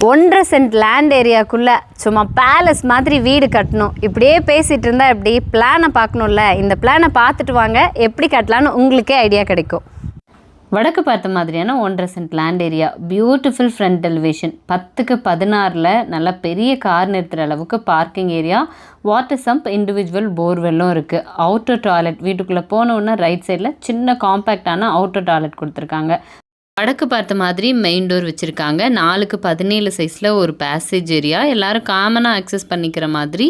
1.5 cent land ஏரியாக்குள்ளே சும்மா palace மாதிரி வீடு கட்டணும். இப்படியே பேசிகிட்டு இருந்தால் எப்படி பிளானை பார்க்கணும்ல. இந்த பிளானை பார்த்துட்டு வாங்க, எப்படி கட்டலான்னு உங்களுக்கே ஐடியா கிடைக்கும். வடக்கு பார்த்த மாதிரியான 1.5 cent land area, beautiful front elevation, 10க்கு 16 நல்ல பெரிய கார் நிறுத்துகிற அளவுக்கு parking area, water sump, individual போர்வெல்லும் இருக்குது. அவுட்டர் டாய்லெட், வீட்டுக்குள்ளே போனோன்னா ரைட் சைடில் சின்ன காம்பேக்டான அவுட்டர் டாய்லெட் கொடுத்துருக்காங்க. வடக்கு பார்த்த மாதிரி மெயின் டோர் வச்சுருக்காங்க. 4க்கு 17 சைஸில் ஒரு பேசேஜ் ஏரியா, எல்லோரும் காமனாக அக்சஸ் பண்ணிக்கிற மாதிரி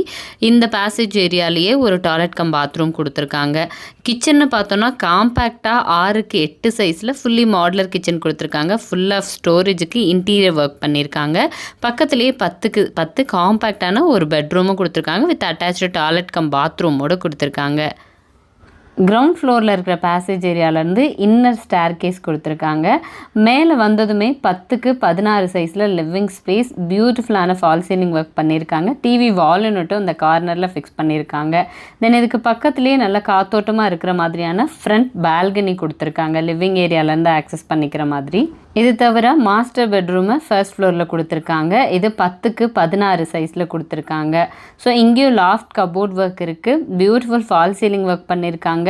இந்த பேசேஜ் ஏரியாலேயே ஒரு டாய்லெட் கம் பாத்ரூம் கொடுத்துருக்காங்க. கிச்சன்னு பார்த்தோன்னா காம்பேக்டாக 6க்கு 8 சைஸில் ஃபுல்லி மாடுலர் கிச்சன் கொடுத்துருக்காங்க. ஃபுல் ஆஃப் ஸ்டோரேஜுக்கு இன்டீரியர் ஒர்க் பண்ணியிருக்காங்க. பக்கத்துலேயே 10க்கு 10 காம்பேக்டான ஒரு பெட்ரூமும் கொடுத்துருக்காங்க. வித் அட்டாச்சு டாய்லெட் கம் பாத்ரூமோடு கொடுத்துருக்காங்க. கிரவுண்ட் ஃப்ளோரில் இருக்கிற பேசேஜ் ஏரியாவிலேருந்து இன்னர் ஸ்டேர் கேஸ் கொடுத்துருக்காங்க. மேலே வந்ததுமே 10க்கு 16 சைஸில் லிவிங் ஸ்பேஸ், பியூட்டிஃபுல்லான ஃபால் சீலிங் ஒர்க் பண்ணியிருக்காங்க. டிவி வால்னுட்டும் இந்த கார்னரில் ஃபிக்ஸ் பண்ணியிருக்காங்க. தென் இதுக்கு பக்கத்துலேயே நல்ல காத்தோட்டமாக இருக்கிற மாதிரியான ஃப்ரண்ட் பால்கனி கொடுத்துருக்காங்க, லிவிங் ஏரியாவிலேருந்து ஆக்சஸ் பண்ணிக்கிற மாதிரி. இது தவிர மாஸ்டர் பெட்ரூமை ஃபர்ஸ்ட் ஃப்ளோரில் கொடுத்துருக்காங்க. இது 10க்கு 16 சைஸில் கொடுத்துருக்காங்க. ஸோ இங்கேயும் லாஃப்ட் கபோர்ட் ஒர்க் இருக்குது, பியூட்டிஃபுல் ஃபால் சீலிங் ஒர்க் பண்ணியிருக்காங்க.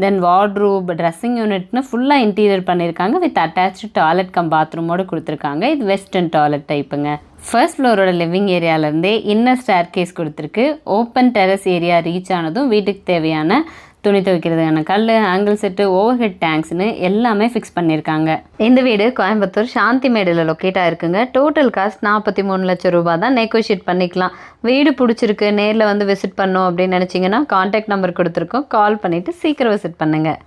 தென் வார்ட்ரூப், ட்ரெஸ்ஸிங் யூனிட்னு ஃபுல்லாக இன்டீரியர் பண்ணியிருக்காங்க. வித் அட்டாச்சு டாய்லெட் கம் பாத்ரூமோடு கொடுத்துருக்காங்க. இது வெஸ்டர்ன் டாய்லெட் டைப்புங்க. ஃபர்ஸ்ட் ஃப்ளோரோட லிவிங் ஏரியாவிலேருந்தே இன்னர் ஸ்டேர் கேஸ் கொடுத்துருக்கு. ஓப்பன் டெரஸ் ஏரியா ரீச் ஆனதும் வீட்டுக்கு தேவையான துணி துவைக்கிறதுக்கான கல், ஆங்கிள் செட்டு, ஓவர் ஹெட் டேங்க்ஸ்னு எல்லாமே ஃபிக்ஸ் பண்ணியிருக்காங்க. இந்த வீடு கோயம்புத்தூர் சாந்தி மேடில் லொக்கேட் ஆகிருக்குங்க. டோட்டல் காஸ்ட் 43 லட்சம் ரூபா தான். நெகோஷியேட் பண்ணிக்கலாம். வீடு பிடிச்சிருக்கு, நேரில் வந்து விசிட் பண்ணோம் அப்படின்னு நினச்சிங்கன்னா கான்டாக்ட் நம்பர் கொடுத்துருக்கோம். கால் பண்ணிவிட்டு சீக்கிரம் விசிட் பண்ணுங்கள்.